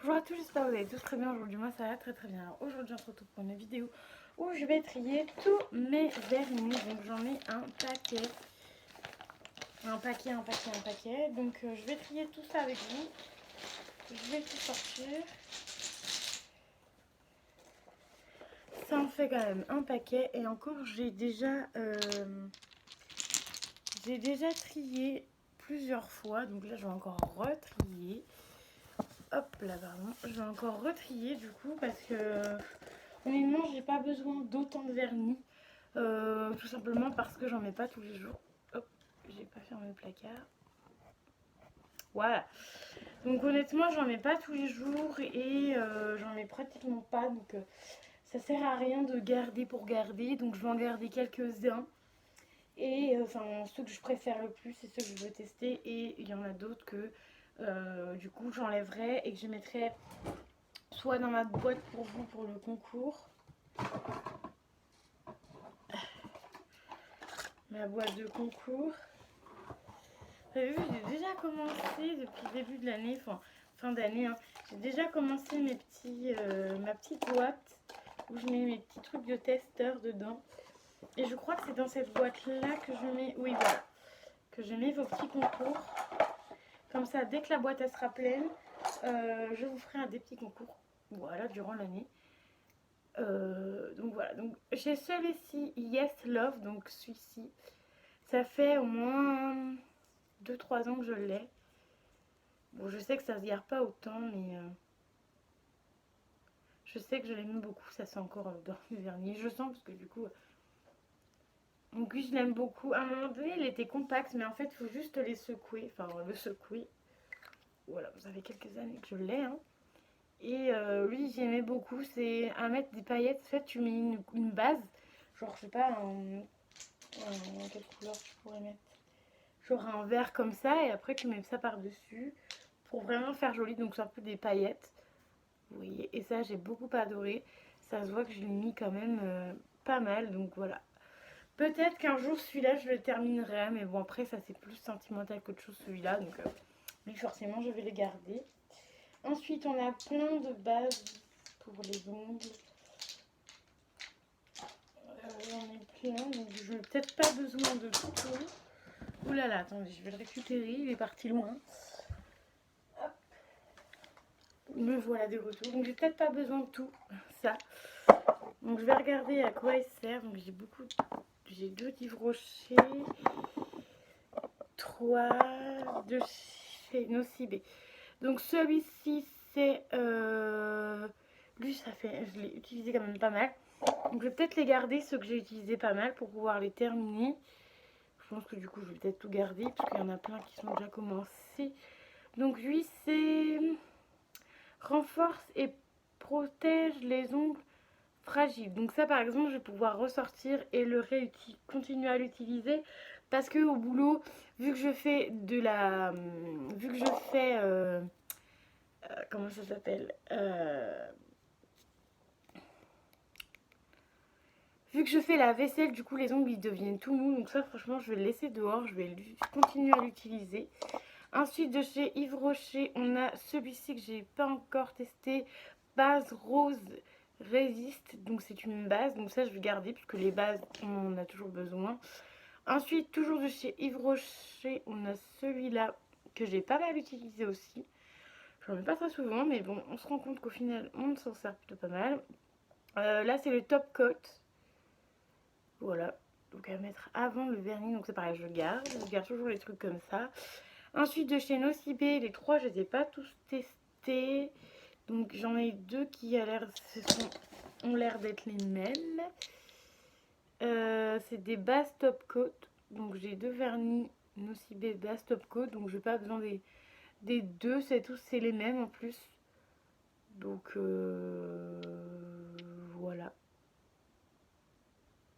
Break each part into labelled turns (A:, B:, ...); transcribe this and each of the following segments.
A: Bonjour à tous, j'espère que vous allez tous très bien. Aujourd'hui, moi ça va très bien. Alors aujourd'hui, on se retrouve pour une vidéo où je vais trier tous mes vernis. Donc j'en ai un paquet. Un paquet. Donc je vais trier tout ça avec vous. Je vais tout sortir. Ça en fait quand même un paquet. Et encore, j'ai déjà trié plusieurs fois. Donc là, je vais encore retrier. Hop là, pardon. Je vais encore retrier du coup parce que honnêtement, j'ai pas besoin d'autant de vernis. Tout simplement parce que j'en mets pas tous les jours. Hop, j'ai pas fermé le placard. Voilà. Donc honnêtement, j'en mets pas tous les jours et j'en mets pratiquement pas. Donc ça sert à rien de garder pour garder. Donc je vais en garder quelques-uns. Et enfin, ceux que je préfère le plus, c'est ceux que je veux tester. Et il y en a d'autres que du coup j'enlèverai et que je mettrai soit dans ma boîte pour vous pour le concours. Ma boîte de concours. Vous avez vu, j'ai déjà commencé depuis le début de l'année, enfin fin d'année, hein, j'ai déjà commencé ma petite boîte où je mets mes petits trucs de testeur dedans. Et je crois que c'est dans cette boîte-là que je mets, oui voilà, que je mets vos petits concours. Comme ça, dès que la boîte elle sera pleine, je vous ferai des petits concours, voilà, durant l'année. Donc voilà, donc j'ai celui-ci, Yes Love, donc celui-ci, ça fait au moins 2-3 ans que je l'ai. Bon, je sais que ça se garde pas autant, mais je sais que je l'aime beaucoup. Ça sent encore dans le vernis. Je sens parce que du coup. Donc oui, je l'aime beaucoup. À un moment donné, il était compact, mais en fait, il faut juste les secouer. Enfin, le secouer. Voilà, vous avez quelques années que je l'ai. Hein. Et lui, j'aimais beaucoup. C'est à mettre des paillettes. En fait, tu mets une base. Genre, je sais pas, quelle couleur tu pourrais mettre. Genre un vert comme ça. Et après, tu mets ça par-dessus. Pour vraiment faire joli. Donc, c'est un peu des paillettes. Vous voyez, et ça j'ai beaucoup adoré. Ça se voit que je l'ai mis quand même pas mal, donc voilà. Peut-être qu'un jour celui-là je le terminerai, mais bon après ça c'est plus sentimental qu'autre chose celui-là, donc lui forcément je vais le garder. Ensuite on a plein de bases pour les ongles. J'en ai plein, donc je n'ai peut-être pas besoin de tout. Ouh là là, attendez, je vais le récupérer, il est parti loin. Hop. Me voilà de retour, donc j'ai peut-être pas besoin de tout ça. Donc je vais regarder à quoi il sert. Donc j'ai 2 d'Yves Rocher, 3 de chez Nocibé. Donc celui-ci c'est lui ça fait, je l'ai utilisé quand même pas mal. Donc je vais peut-être les garder ceux que j'ai utilisés pas mal pour pouvoir les terminer. Je pense que du coup je vais peut-être tout garder parce qu'il y en a plein qui sont déjà commencés. Donc lui c'est renforce et protège les ongles fragile. Donc ça par exemple je vais pouvoir ressortir et le continuer à l'utiliser parce que au boulot vu que je fais comment ça s'appelle vu que je fais la vaisselle, du coup les ongles ils deviennent tout mous, donc ça franchement je vais le laisser dehors, je vais continuer à l'utiliser. Ensuite de chez Yves Rocher on a celui-ci que j'ai pas encore testé, base rose résiste, donc c'est une base, donc ça je vais garder puisque les bases on en a toujours besoin. Ensuite toujours de chez Yves Rocher on a celui-là que j'ai pas mal utilisé aussi. J'en mets pas très souvent mais bon on se rend compte qu'au final on s'en sert plutôt pas mal. Là c'est le top coat. Voilà, donc à mettre avant le vernis, donc c'est pareil, je garde toujours les trucs comme ça. Ensuite de chez Nocibé, les 3 je les ai pas tous testés, donc j'en ai 2 qui ont l'air d'être les mêmes. C'est des bases top coat, donc j'ai 2 vernis Nocibé base top coat, donc j'ai pas besoin des 2, c'est les mêmes en plus. Donc voilà.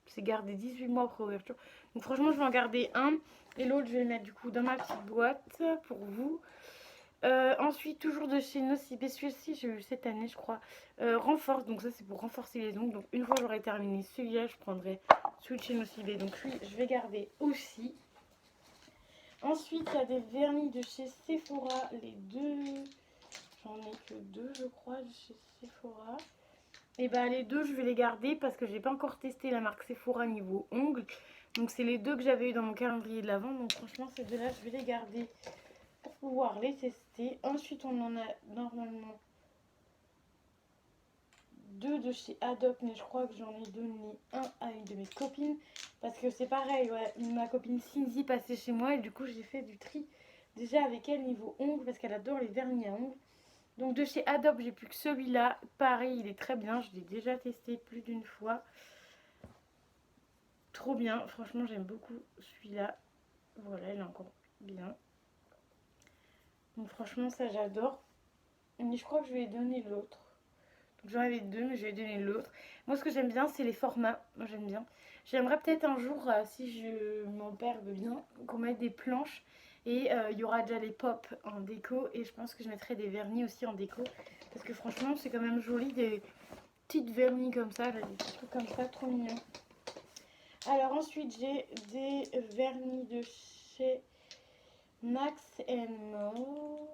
A: C'est gardé 18 mois après ouverture. Donc franchement, je vais en garder un. Et l'autre, je vais le mettre du coup dans ma petite boîte pour vous. Ensuite, toujours de chez Nocibé, celui-ci, j'ai eu cette année, je crois. Renforce, donc ça, c'est pour renforcer les ongles. Donc une fois que j'aurai terminé celui-là, je prendrai celui de chez Nocibé. Donc lui, je vais garder aussi. Ensuite, il y a des vernis de chez Sephora, les deux. J'en ai que 2 je crois chez Sephora. Et bah les 2 je vais les garder parce que j'ai pas encore testé la marque Sephora niveau ongles. Donc c'est les 2 que j'avais eu dans mon calendrier de l'avant. Donc franchement ces 2 là je vais les garder pour pouvoir les tester. Ensuite on en a normalement 2 de chez Adopt, mais je crois que j'en ai donné un à une de mes copines. Parce que c'est pareil, ouais, ma copine Cindy passait chez moi et du coup j'ai fait du tri déjà avec elle niveau ongles parce qu'elle adore les vernis à ongles. Donc de chez Adopt, j'ai plus que celui-là. Pareil, il est très bien, je l'ai déjà testé plus d'une fois. Trop bien, franchement j'aime beaucoup celui-là. Voilà, il est encore bien. Donc franchement ça j'adore. Mais je crois que je vais donner l'autre. J'en avais 2 mais je vais donner l'autre. Moi ce que j'aime bien c'est les formats. Moi j'aime bien. J'aimerais peut-être un jour, si mon père veut bien, qu'on mette des planches. Et il y aura déjà les pop en déco. Et je pense que je mettrai des vernis aussi en déco. Parce que franchement c'est quand même joli des petites vernis comme ça. Là, des petits trucs comme ça, trop mignon. Alors ensuite j'ai des vernis de chez Max More.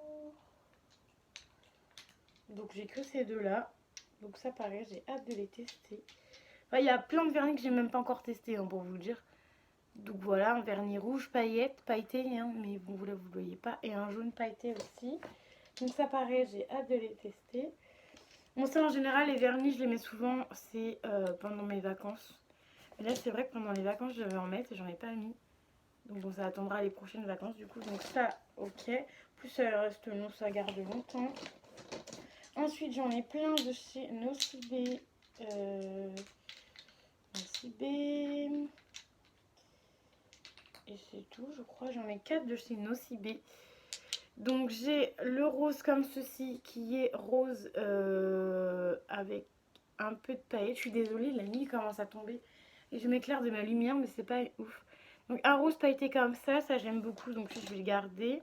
A: Donc j'ai que ces 2 là. Donc ça pareil, j'ai hâte de les tester. Enfin, il y a plein de vernis que j'ai même pas encore testé hein, pour vous le dire. Donc voilà, un vernis rouge paillette, pailleté, hein, mais bon vous là vous le voyez pas. Et un jaune pailleté aussi. Donc ça pareil, j'ai hâte de les tester. Bon ça en général les vernis je les mets souvent, c'est pendant mes vacances. Mais là c'est vrai que pendant les vacances je vais en mettre et j'en ai pas mis. Donc bon, ça attendra les prochaines vacances du coup. Donc ça ok. Plus ça reste long, ça garde longtemps. Ensuite j'en ai plein de chez Nocibé. Nocibé. Et c'est tout, je crois. J'en ai 4 de chez Nocibé. Donc j'ai le rose comme ceci qui est rose avec un peu de paillettes. Je suis désolée, la nuit commence à tomber et je m'éclaire de ma lumière, mais c'est pas ouf. Donc un rose pailleté comme ça j'aime beaucoup, donc je vais le garder.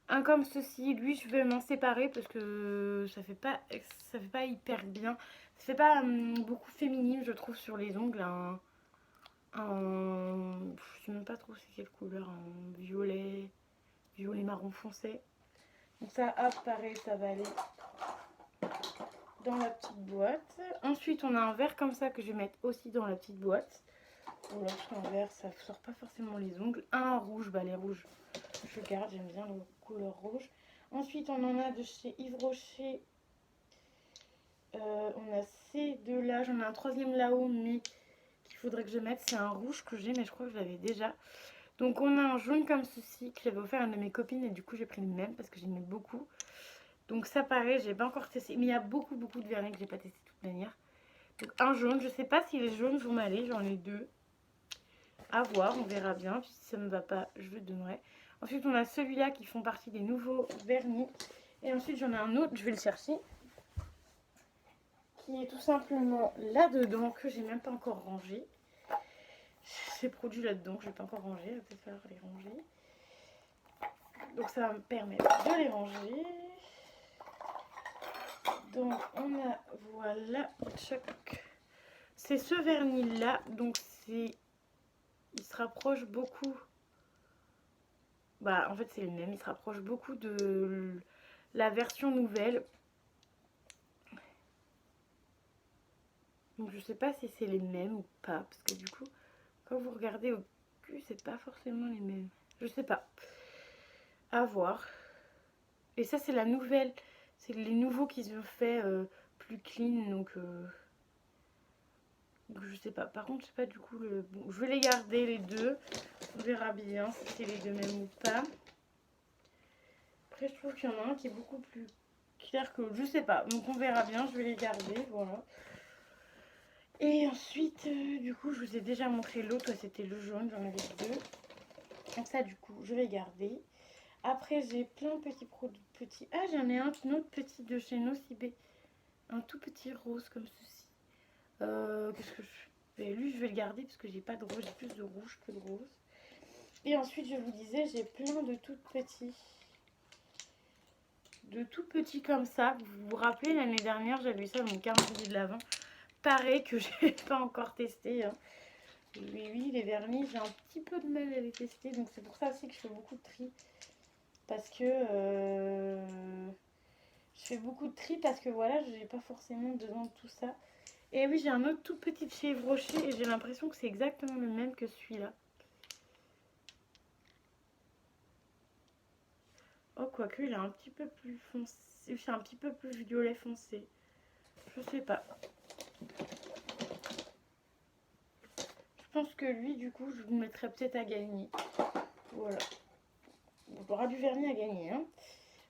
A: Un comme ceci, lui je vais m'en séparer parce que ça fait pas hyper bien. Ça fait pas beaucoup féminine je trouve sur les ongles. Je sais même pas trop c'est quelle couleur, un violet marron foncé. Donc ça hop pareil ça va aller dans la petite boîte. Ensuite on a un vert comme ça que je vais mettre aussi dans la petite boîte. Voilà, parce qu'un vert ça sort pas forcément les ongles. Un rouge, bah les rouges je garde, j'aime bien la couleur rouge. Ensuite on en a de chez Yves Rocher. On a ces 2 là, j'en ai un 3e là-haut mais qu'il faudrait que je mette. C'est un rouge que j'ai mais je crois que je l'avais déjà. Donc on a un jaune comme ceci que j'avais offert à une de mes copines et du coup j'ai pris le même parce que j'aimais beaucoup. Donc ça pareil, j'ai pas encore testé. Mais il y a beaucoup de vernis que j'ai pas testé de toute manière. Donc un jaune, je sais pas si les jaunes vont m'aller, j'en ai 2. À voir, on verra bien. Puis si ça me va pas, je le donnerai. Ensuite on a celui-là qui font partie des nouveaux vernis. Et ensuite j'en ai un autre, je vais le chercher. Qui est tout simplement là-dedans, que j'ai même pas encore rangé. Ces produits là-dedans, je vais pas encore ranger, je vais peut-être faire les ranger. Donc ça va me permettre de les ranger. Donc on a, voilà, c'est ce vernis là, donc il se rapproche beaucoup, bah en fait c'est le même, il se rapproche beaucoup de la version nouvelle. Donc je sais pas si c'est les mêmes ou pas, parce que du coup quand vous regardez au cul c'est pas forcément les mêmes, je sais pas, à voir. Et ça c'est la nouvelle, c'est les nouveaux qu'ils ont fait plus clean, donc je sais pas. Par contre je sais pas du coup bon, je vais les garder les 2, on verra bien si c'est les 2 mêmes ou pas. Après je trouve qu'il y en a un qui est beaucoup plus clair que l'autre, je sais pas, donc on verra bien, je vais les garder, voilà. Et ensuite du coup je vous ai déjà montré l'autre, c'était le jaune, j'en avais 2. Donc ça du coup je vais garder. Après j'ai plein de petits produits petits. Ah j'en ai un autre petit de chez Nocibé. Un tout petit rose comme ceci. Qu'est-ce que je fais? Lui je vais le garder parce que j'ai pas de rose, j'ai plus de rouge que de rose. Et ensuite je vous disais j'ai plein de tout petits. De tout petits comme ça. Vous vous rappelez l'année dernière j'avais eu ça dans mon calendrier de l'Avent. Pareil que j'ai pas encore testé. Hein. Oui, les vernis, j'ai un petit peu de mal à les tester. Donc c'est pour ça aussi que je fais beaucoup de tri. Parce que Je fais beaucoup de tri parce que voilà, je n'ai pas forcément besoin de tout ça. Et oui, j'ai un autre tout petit de chez Yves Rocher et j'ai l'impression que c'est exactement le même que celui-là. Oh, quoique, il est un petit peu plus foncé. C'est un petit peu plus violet foncé. Je sais pas. Je pense que lui, du coup, je vous mettrais peut-être à gagner. Voilà. On aura du vernis à gagner. Hein.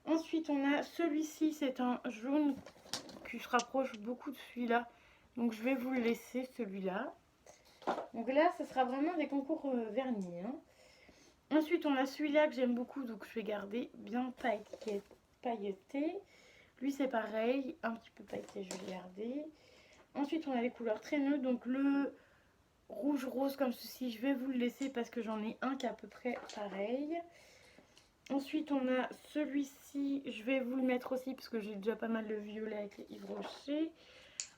A: Ensuite, on a celui-ci. C'est un jaune qui se rapproche beaucoup de celui-là. Donc, je vais vous le laisser, celui-là. Donc là, ce sera vraiment des concours vernis. Hein. Ensuite, on a celui-là que j'aime beaucoup. Donc, je vais garder bien pailleté. Lui, c'est pareil. Un petit peu pailleté, je vais le garder. Ensuite, on a les couleurs très neutres. Donc, le rouge rose comme ceci, je vais vous le laisser parce que j'en ai un qui est à peu près pareil. Ensuite, on a celui-ci, je vais vous le mettre aussi parce que j'ai déjà pas mal de violet avec les Yves Rocher.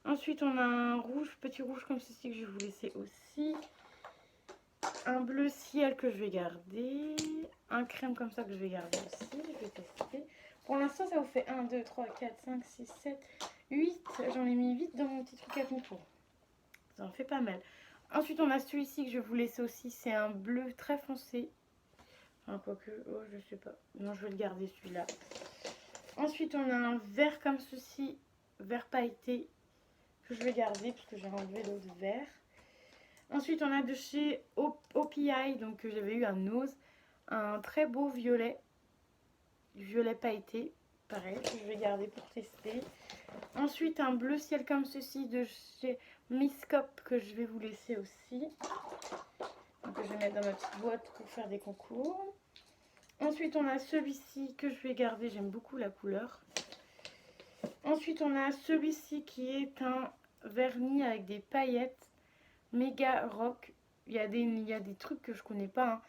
A: Ensuite, on a un rouge, petit rouge comme ceci que je vais vous laisser aussi. Un bleu ciel que je vais garder. Un crème comme ça que je vais garder aussi. Je vais tester. Pour l'instant, ça vous fait 1, 2, 3, 4, 5, 6, 7, 8. J'en ai mis 8 dans mon petit truc à contour. Ça en fait pas mal. Ensuite, on a celui-ci que je vais vous laisser aussi. C'est un bleu très foncé. Enfin, quoique, oh, je sais pas. Non, je vais le garder celui-là. Ensuite, on a un vert comme ceci, vert pailleté, que je vais garder parce que j'ai enlevé l'autre vert. Ensuite, on a de chez OPI, donc j'avais eu un Nose, un très beau violet, violet pailleté, pareil, que je vais garder pour tester. Ensuite, un bleu ciel comme ceci de chez Miss Cop que je vais vous laisser aussi. Donc, je vais mettre dans ma petite boîte pour faire des concours. Ensuite, on a celui-ci que je vais garder, j'aime beaucoup la couleur. Ensuite, on a celui-ci qui est un vernis avec des paillettes méga rock. Il y a des trucs que je connais pas.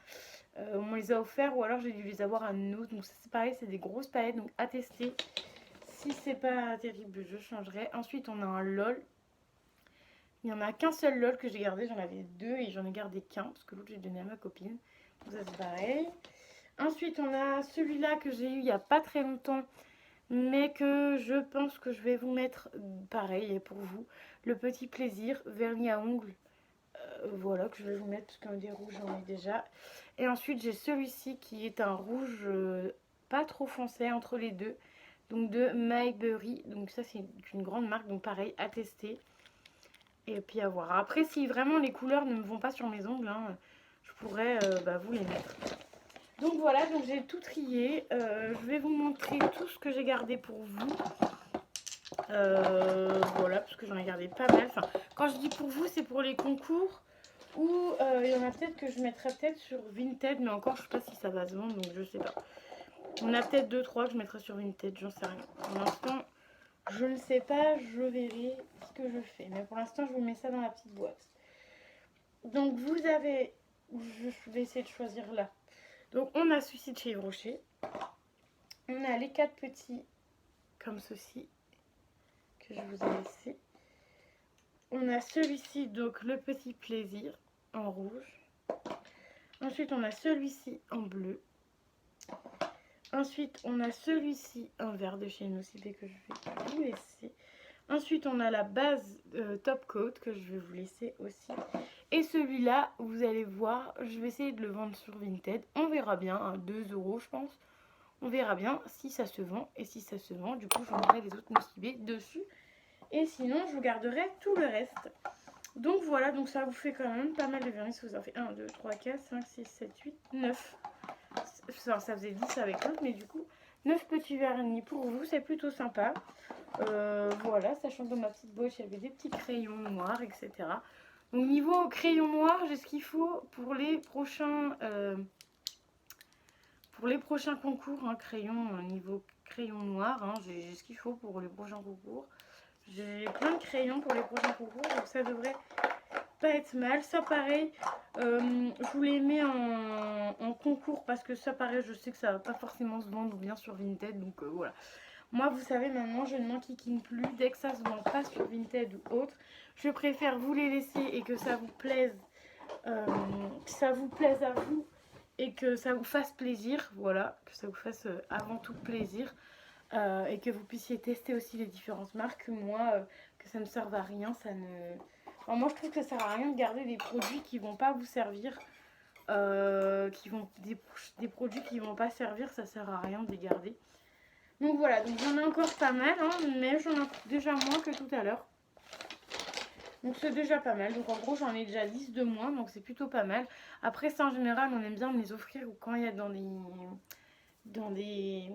A: Hein. On les a offerts ou alors j'ai dû les avoir à nous. Donc, c'est pareil, c'est des grosses paillettes. Donc, à tester. Si c'est pas terrible, je changerai. Ensuite, on a un LOL. Il n'y en a qu'un seul LOL que j'ai gardé. J'en avais deux et j'en ai gardé qu'un parce que l'autre, j'ai donné à ma copine. Donc, ça, c'est pareil. Ensuite, on a celui-là que j'ai eu il n'y a pas très longtemps, mais que je pense que je vais vous mettre, pareil pour vous, le petit plaisir, vernis à ongles. Voilà, que je vais vous mettre, parce qu'un des rouges, j'en ai déjà. Et ensuite, j'ai celui-ci qui est un rouge pas trop foncé entre les deux. Donc de Mayberry. Donc ça, c'est une grande marque, donc pareil, à tester. Et puis à voir. Après, si vraiment les couleurs ne me vont pas sur mes ongles, hein, je pourrais vous les mettre. Donc voilà, donc j'ai tout trié. Je vais vous montrer tout ce que j'ai gardé pour vous. Voilà, parce que j'en ai gardé pas mal. Enfin, quand je dis pour vous, c'est pour les concours. Ou il y en a peut-être que je mettrai peut-être sur Vinted. Mais encore, je sais pas si ça va se vendre, donc je sais pas. On a peut-être 2-3 que je mettrai sur Vinted, j'en sais rien. Pour l'instant, je ne sais pas, je verrai ce que je fais. Mais pour l'instant, je vous mets ça dans la petite boîte. Donc vous avez... Je vais essayer de choisir là. Donc on a celui-ci de chez Yves Rocher. On a les 4 petits comme ceci que je vous ai laissé. On a celui-ci, donc le petit plaisir en rouge. Ensuite on a celui-ci en bleu. Ensuite on a celui-ci en vert de chez Nocibé que je vais vous laisser. Ensuite on a la base top coat que je vais vous laisser aussi. Et celui-là, vous allez voir, je vais essayer de le vendre sur Vinted. On verra bien, hein, 2 € je pense. On verra bien si ça se vend. Et si ça se vend, du coup, je vendrai les autres Nocibé dessus. Et sinon, je vous garderai tout le reste. Donc voilà, donc ça vous fait quand même pas mal de vernis. Ça vous en fait 1, 2, 3, 4, 5, 6, 7, 8, 9. Ça faisait 10 avec l'autre, mais du coup, 9 petits vernis pour vous. C'est plutôt sympa. Voilà, sachant que dans ma petite boîte, il y avait des petits crayons noirs, etc. Donc niveau crayon noir, j'ai ce qu'il faut pour les prochains concours. Hein, niveau crayon noir, hein, j'ai ce qu'il faut pour les prochains concours. J'ai plein de crayons pour les prochains concours, donc ça devrait pas être mal. Ça pareil, je vous les mets en concours parce que ça pareil, je sais que ça va pas forcément se vendre bien sur Vinted, donc voilà. Moi, vous savez, maintenant, je ne m'enquiquine plus. Dès que ça se vend pas sur Vinted ou autre, je préfère vous les laisser et que ça vous plaise, à vous et que ça vous fasse plaisir. Voilà, que ça vous fasse avant tout plaisir. et que vous puissiez tester aussi les différentes marques. Moi, que ça ne serve à rien, ça ne... Enfin, moi, je trouve que ça sert à rien de garder des produits qui vont pas vous servir. Des produits qui vont pas servir, ça sert à rien de les garder. Donc voilà, donc j'en ai encore pas mal, hein, mais j'en ai déjà moins que tout à l'heure. Donc c'est déjà pas mal. Donc en gros j'en ai déjà 10 de moins, donc c'est plutôt pas mal. Après ça en général on aime bien me les offrir ou quand il y a dans des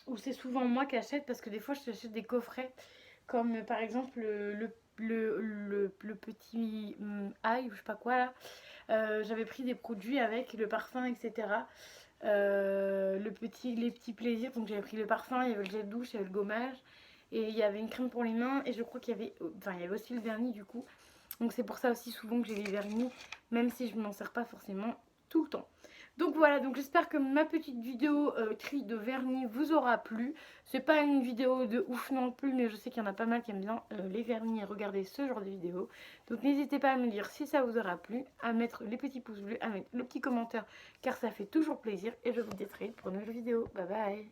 A: où c'est souvent moi qui achète, parce que des fois je t'achète des coffrets comme par exemple le petit ail ou je sais pas quoi là. J'avais pris des produits avec le parfum, etc. Les petits plaisirs, donc j'avais pris le parfum, il y avait le gel douche, il y avait le gommage et il y avait une crème pour les mains et je crois qu'il y avait, enfin il y avait aussi le vernis du coup. Donc c'est pour ça aussi souvent que j'ai les vernis, même si je ne m'en sers pas forcément tout le temps. Donc voilà, donc j'espère que ma petite vidéo tri de vernis vous aura plu. C'est pas une vidéo de ouf non plus, mais je sais qu'il y en a pas mal qui aiment bien les vernis et regarder ce genre de vidéo. Donc n'hésitez pas à me dire si ça vous aura plu, à mettre les petits pouces bleus, à mettre le petit commentaire, car ça fait toujours plaisir. Et je vous dis très vite pour une nouvelle vidéo. Bye bye!